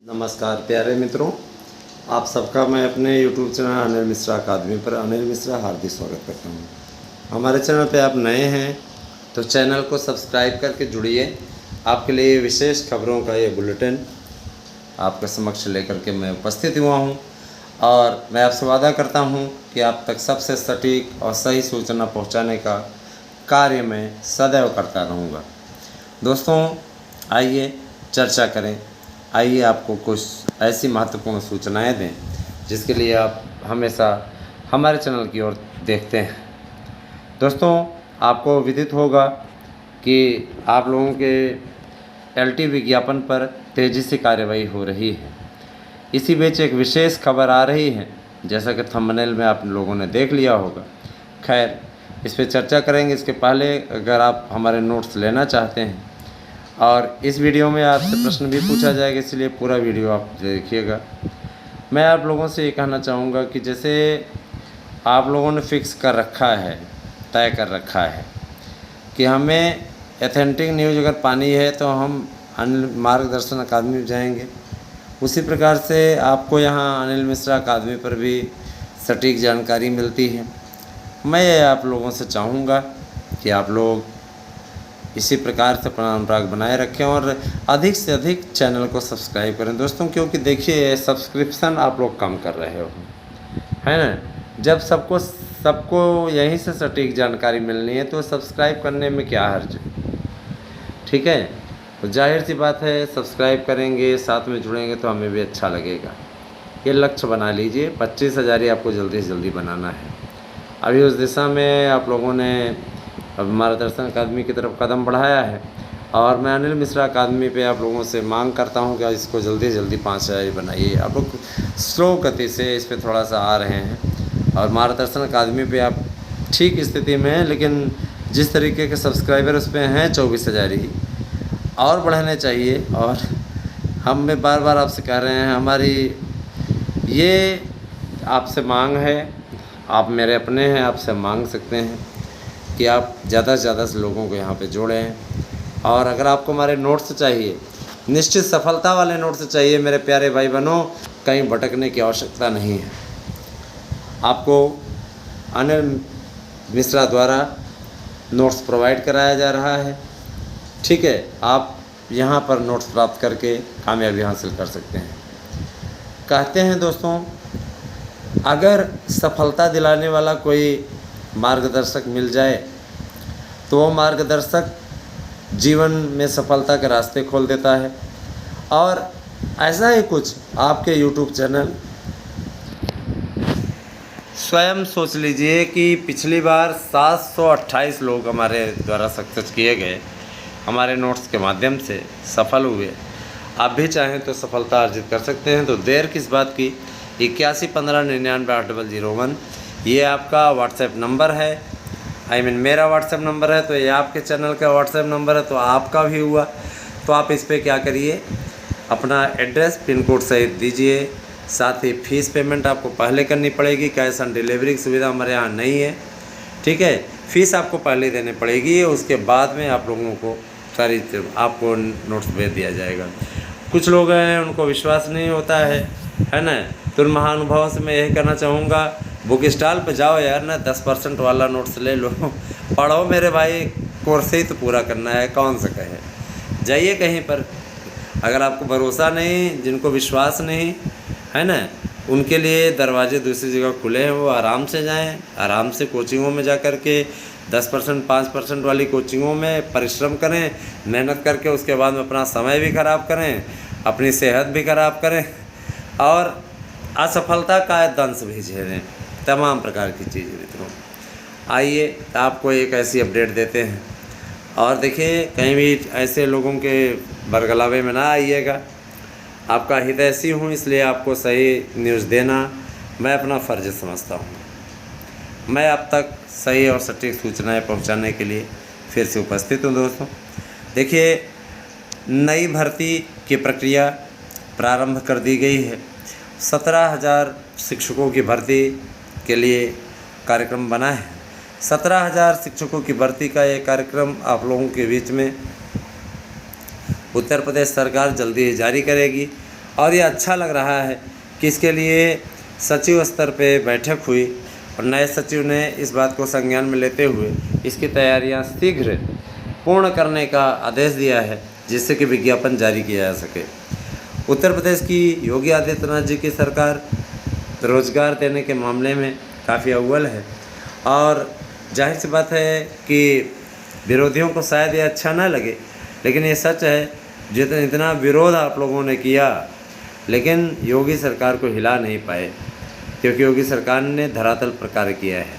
नमस्कार प्यारे मित्रों, आप सबका मैं अपने YouTube चैनल अनिल मिश्रा अकादमी पर अनिल मिश्रा हार्दिक स्वागत करता हूं। हमारे चैनल पे आप नए हैं तो चैनल को सब्सक्राइब करके जुड़िए। आपके लिए विशेष खबरों का ये बुलेटिन आपके समक्ष लेकर के मैं उपस्थित हुआ हूं और मैं आपसे वादा करता हूं कि आप तक सबसे सटीक और सही सूचना पहुँचाने का कार्य मैं सदैव करता रहूँगा। दोस्तों, आइए चर्चा करें। आइए आपको कुछ ऐसी महत्वपूर्ण सूचनाएं दें जिसके लिए आप हमेशा हमारे चैनल की ओर देखते हैं। दोस्तों, आपको विदित होगा कि आप लोगों के एलटी विज्ञापन पर तेज़ी से कार्रवाई हो रही है। इसी बीच एक विशेष खबर आ रही है, जैसा कि थंबनेल में आप लोगों ने देख लिया होगा। खैर, इस पर चर्चा करेंगे। इसके पहले अगर आप हमारे नोट्स लेना चाहते हैं और इस वीडियो में आपसे प्रश्न भी पूछा जाएगा, इसलिए पूरा वीडियो आप देखिएगा। मैं आप लोगों से ये कहना चाहूँगा कि जैसे आप लोगों ने फिक्स कर रखा है, तय कर रखा है कि हमें एथेंटिक न्यूज़ अगर पानी है तो हम अनिल मार्गदर्शन अकादमी में जाएंगे, उसी प्रकार से आपको यहाँ अनिल मिश्रा अकादमी पर भी सटीक जानकारी मिलती है। मैं आप लोगों से चाहूँगा कि आप लोग इसी प्रकार से अपना अनुराग बनाए रखें और अधिक से अधिक चैनल को सब्सक्राइब करें दोस्तों, क्योंकि देखिए सब्सक्रिप्शन आप लोग कम कर रहे हो, है ना। जब सबको यहीं से सटीक जानकारी मिलनी है तो सब्सक्राइब करने में क्या हर्ज है, ठीक है। तो जाहिर सी बात है, सब्सक्राइब करेंगे, साथ में जुड़ेंगे तो हमें भी अच्छा लगेगा। ये लक्ष्य बना लीजिए, 25,000 ही आपको जल्दी से जल्दी बनाना है। अभी उस दिशा में आप लोगों ने अब मार्गदर्शन अकादमी की तरफ कदम बढ़ाया है और मैं अनिल मिश्रा अकादमी पे आप लोगों से मांग करता हूं कि इसको जल्दी से जल्दी 5,000 बनाइए। आप लोग स्लो गति से इस पे थोड़ा सा आ रहे हैं और मार्गदर्शन अकादमी पे आप ठीक स्थिति में हैं, लेकिन जिस तरीके के सब्सक्राइबर उस पर हैं 24,000 ही और बढ़ाने चाहिए। और हम में बार बार आपसे कह रहे हैं, हमारी ये आपसे मांग है, आप मेरे अपने हैं, आपसे मांग सकते हैं कि आप ज़्यादा से ज़्यादा लोगों को यहाँ पे जोड़ें। और अगर आपको हमारे नोट्स चाहिए, निश्चित सफलता वाले नोट्स चाहिए मेरे प्यारे भाई बहनों, कहीं भटकने की आवश्यकता नहीं है। आपको अनिल मिश्रा द्वारा नोट्स प्रोवाइड कराया जा रहा है, ठीक है। आप यहाँ पर नोट्स प्राप्त करके कामयाबी हासिल कर सकते हैं। कहते हैं दोस्तों, अगर सफलता दिलाने वाला कोई मार्गदर्शक मिल जाए तो वो मार्गदर्शक जीवन में सफलता के रास्ते खोल देता है। और ऐसा ही कुछ आपके YouTube चैनल, स्वयं सोच लीजिए कि पिछली बार 728 लोग हमारे द्वारा सक्सेस किए गए, हमारे नोट्स के माध्यम से सफल हुए। आप भी चाहें तो सफलता अर्जित कर सकते हैं। तो देर किस बात की, 8115998001 ये आपका व्हाट्सएप नंबर है। मेरा व्हाट्सएप नंबर है, तो ये आपके चैनल का व्हाट्सएप नंबर है, तो आपका भी हुआ। तो आप इस पर क्या करिए, अपना एड्रेस पिन कोड सहित दीजिए। साथ ही फ़ीस पेमेंट आपको पहले करनी पड़ेगी, कैश ऑन डिलीवरी की सुविधा हमारे यहाँ नहीं है, ठीक है। फ़ीस आपको पहले देनी पड़ेगी, उसके बाद में आप लोगों को सारी आपको नोट्स भेज दिया जाएगा। कुछ लोग हैं उनको विश्वास नहीं होता है ना। तो उन महानुभावों से मैं यही कहना चाहूँगा, बुक स्टॉल पे जाओ यार ना, 10% वाला नोट्स ले लो, पढ़ो मेरे भाई, कोर्स ही तो पूरा करना है, कौन सा कहे। जाइए कहीं पर, अगर आपको भरोसा नहीं, जिनको विश्वास नहीं है ना, उनके लिए दरवाजे दूसरी जगह खुले हैं, वो आराम से जाएं, आराम से कोचिंगों में जा कर के 10% 5% वाली कोचिंगों में परिश्रम करें, मेहनत करके उसके बाद में अपना समय भी ख़राब करें, अपनी सेहत भी ख़राब करें और असफलता का दंश भी झेलें, तमाम प्रकार की चीज़ें। मित्रों, आइए आपको एक ऐसी अपडेट देते हैं। और देखिए, कहीं भी ऐसे लोगों के बरगलावे में ना आइएगा। आपका हितैषी हूँ, इसलिए आपको सही न्यूज़ देना मैं अपना फ़र्ज समझता हूँ। मैं आप तक सही और सटीक सूचनाएं पहुँचाने के लिए फिर से उपस्थित हूँ। दोस्तों देखिए, नई भर्ती की प्रक्रिया प्रारंभ कर दी गई है। 17,000 शिक्षकों की भर्ती के लिए कार्यक्रम बना है। 17,000 शिक्षकों की भर्ती का ये कार्यक्रम आप लोगों के बीच में उत्तर प्रदेश सरकार जल्दी ही जारी करेगी और ये अच्छा लग रहा है कि इसके लिए सचिव स्तर पे बैठक हुई और नए सचिव ने इस बात को संज्ञान में लेते हुए इसकी तैयारियां शीघ्र पूर्ण करने का आदेश दिया है, जिससे कि विज्ञापन जारी किया जा सके। उत्तर प्रदेश की योगी आदित्यनाथ जी की सरकार रोजगार देने के मामले में काफ़ी अव्वल है और जाहिर सी बात है कि विरोधियों को शायद ये अच्छा ना लगे, लेकिन ये सच है। इतना विरोध आप लोगों ने किया, लेकिन योगी सरकार को हिला नहीं पाए, क्योंकि योगी सरकार ने धरातल पर कार्य किया है।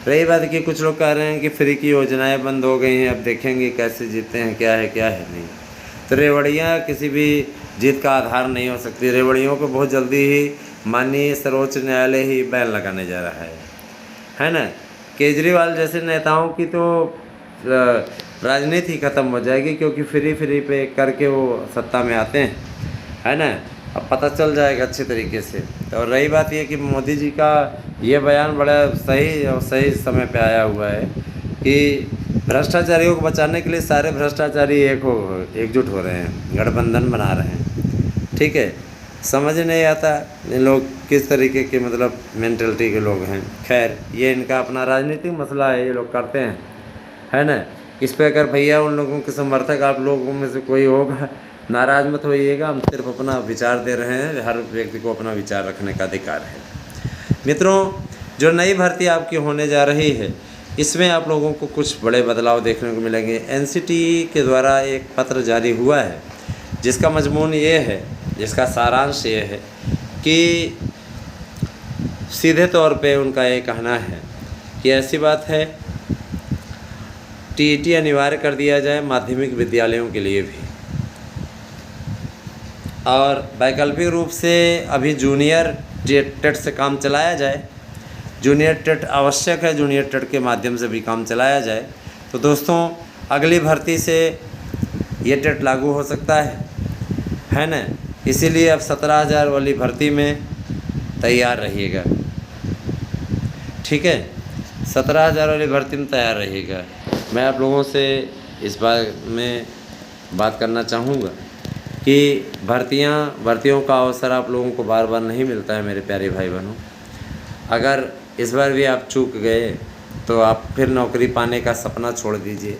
रही बात कि कुछ लोग कह रहे हैं कि फ्री की योजनाएं बंद हो गई हैं, अब देखेंगे कैसे जीतते हैं, क्या है नहीं। तो रेवड़ियाँ किसी भी जीत का आधार नहीं हो सकती। रेवड़ियों को बहुत जल्दी ही माननीय सर्वोच्च न्यायालय ही बैन लगाने जा रहा है ना। केजरीवाल जैसे नेताओं की तो राजनीति ही ख़त्म हो जाएगी, क्योंकि फ्री पे करके वो सत्ता में आते हैं, है ना। अब पता चल जाएगा अच्छे तरीके से। और रही बात ये कि मोदी जी का ये बयान बड़ा सही और सही समय पे आया हुआ है कि भ्रष्टाचारियों को बचाने के लिए सारे भ्रष्टाचारी एकजुट हो रहे हैं, गठबंधन बना रहे हैं। ठीक है, समझ नहीं आता इन लोग किस तरीके के मतलब मेंटलिटी के लोग हैं। खैर, ये इनका अपना राजनीतिक मसला है, ये लोग करते हैं, है ना। इस पर अगर भैया उन लोगों के समर्थक आप लोगों में से कोई होगा, नाराज़ मत होइएगा। हम सिर्फ अपना विचार दे रहे हैं, हर व्यक्ति को अपना विचार रखने का अधिकार है। मित्रों, जो नई भर्ती आपकी होने जा रही है, इसमें आप लोगों को कुछ बड़े बदलाव देखने को मिलेंगे। एनसीटी के द्वारा एक पत्र जारी हुआ है, जिसका मजमून ये है, जिसका सारांश ये है कि सीधे तौर पे उनका ये कहना है कि ऐसी बात है, टीईटी अनिवार्य कर दिया जाए माध्यमिक विद्यालयों के लिए भी, और वैकल्पिक रूप से अभी जूनियर टेट से काम चलाया जाए। जूनियर टेट आवश्यक है, जूनियर टेट के माध्यम से भी काम चलाया जाए। तो दोस्तों, अगली भर्ती से ये टेट लागू हो सकता है ना। इसीलिए अब 17,000 वाली भर्ती में तैयार रहिएगा। ठीक है, 17,000 वाली भर्ती में तैयार रहिएगा। मैं आप लोगों से इस बारे में बात करना चाहूँगा कि भर्तियों का अवसर आप लोगों को बार बार नहीं मिलता है मेरे प्यारे भाई बहनों। अगर इस बार भी आप चूक गए तो आप फिर नौकरी पाने का सपना छोड़ दीजिए,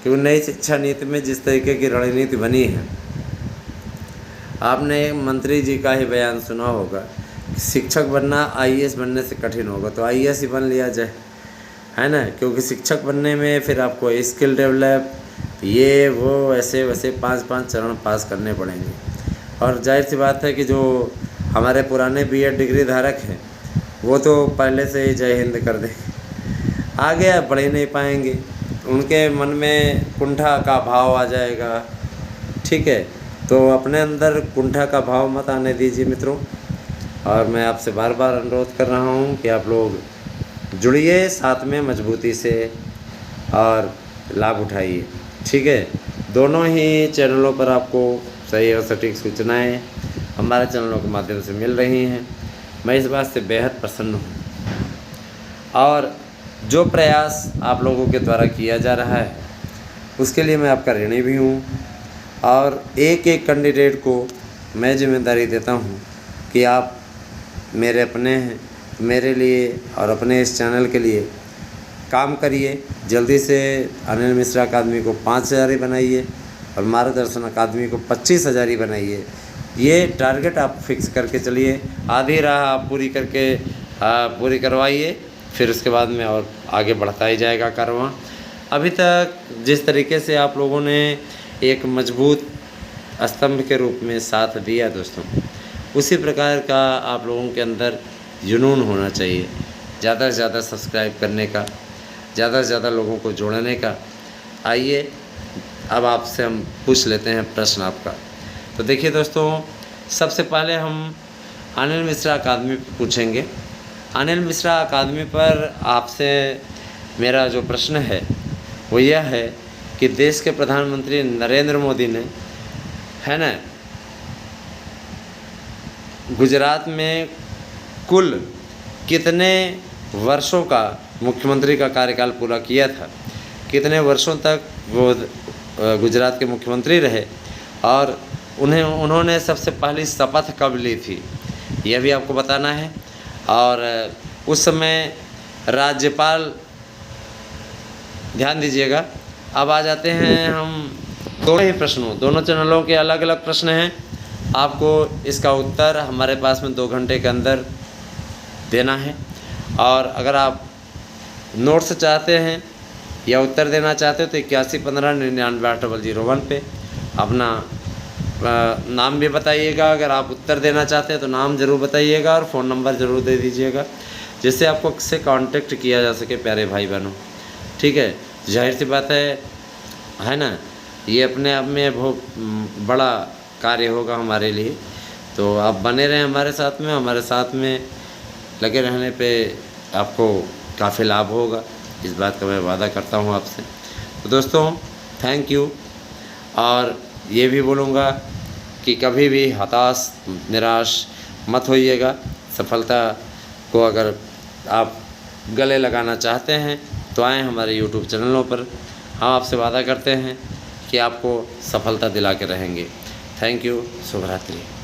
क्योंकि नई शिक्षा नीति में जिस तरीके की रणनीति बनी है, आपने मंत्री जी का ही बयान सुना होगा, शिक्षक बनना आईएएस बनने से कठिन होगा, तो आईएएस ही बन लिया जाए, है ना। क्योंकि शिक्षक बनने में फिर आपको स्किल डेवलप, ये वो ऐसे वैसे 5 चरण पास करने पड़ेंगे। और जाहिर सी बात है कि जो हमारे पुराने बीएड डिग्री धारक हैं, वो तो पहले से ही जय हिंद कर देंगे, आगे आप बढ़ ही नहीं पाएंगे। उनके मन में कुंठा का भाव आ जाएगा। ठीक है, तो अपने अंदर कुंठा का भाव मत आने दीजिए मित्रों। और मैं आपसे बार बार अनुरोध कर रहा हूँ कि आप लोग जुड़िए साथ में मजबूती से और लाभ उठाइए। ठीक है, दोनों ही चैनलों पर आपको सही और सटीक सूचनाएं हमारे चैनलों के माध्यम से मिल रही हैं। मैं इस बात से बेहद प्रसन्न हूँ और जो प्रयास आप लोगों के द्वारा किया जा रहा है उसके लिए मैं आपका ऋणी भी हूँ। और एक एक कैंडिडेट को मैं जिम्मेदारी देता हूँ कि आप मेरे अपने हैं, मेरे लिए और अपने इस चैनल के लिए काम करिए। जल्दी से अनिल मिश्रा अकादमी को 5,000 ही बनाइए और मार्गदर्शन अकादमी को 25,000 ही बनाइए। ये टारगेट आप फिक्स करके चलिए। आधी राह आप पूरी करवाइए, फिर उसके बाद में और आगे बढ़ता ही जाएगा कारवां। अभी तक जिस तरीके से आप लोगों ने एक मजबूत स्तंभ के रूप में साथ दिया दोस्तों, उसी प्रकार का आप लोगों के अंदर जुनून होना चाहिए, ज़्यादा से ज़्यादा सब्सक्राइब करने का, ज़्यादा से ज़्यादा लोगों को जोड़ने का। आइए अब आपसे हम पूछ लेते हैं प्रश्न आपका। तो देखिए दोस्तों, सबसे पहले हम अनिल मिश्रा अकादमी पर पूछेंगे। अनिल मिश्रा अकादमी पर आपसे मेरा जो प्रश्न है वो यह है कि देश के प्रधानमंत्री नरेंद्र मोदी ने, है ना, गुजरात में कुल कितने वर्षों का मुख्यमंत्री का कार्यकाल पूरा किया था, कितने वर्षों तक वो गुजरात के मुख्यमंत्री रहे और उन्होंने सबसे पहली शपथ कब ली थी, यह भी आपको बताना है। और उस समय राज्यपाल, ध्यान दीजिएगा। अब आ जाते हैं हम दोनों ही प्रश्नों, दोनों चैनलों के अलग अलग प्रश्न हैं। आपको इसका उत्तर हमारे पास में 2 घंटे के अंदर देना है। और अगर आप नोट्स चाहते हैं या उत्तर देना चाहते हो तो 8115998001 पे अपना नाम भी बताइएगा। अगर आप उत्तर देना चाहते हैं तो नाम ज़रूर बताइएगा और फ़ोन नंबर ज़रूर दे दीजिएगा, जिससे आपको से कांटेक्ट किया जा सके प्यारे भाई बहनों। ठीक है, जाहिर सी बात है ना, ये अपने आप में बहुत बड़ा कार्य होगा हमारे लिए। तो आप बने रहें हमारे साथ में लगे रहने पे आपको काफ़ी लाभ होगा, इस बात का मैं वादा करता हूँ आपसे। तो दोस्तों थैंक यू। और ये भी बोलूँगा कि कभी भी हताश निराश मत होइएगा। सफलता को अगर आप गले लगाना चाहते हैं तो आएँ हमारे YouTube चैनलों पर। हम आपसे वादा करते हैं कि आपको सफलता दिला के रहेंगे। Thank you. शुभ रात्रि।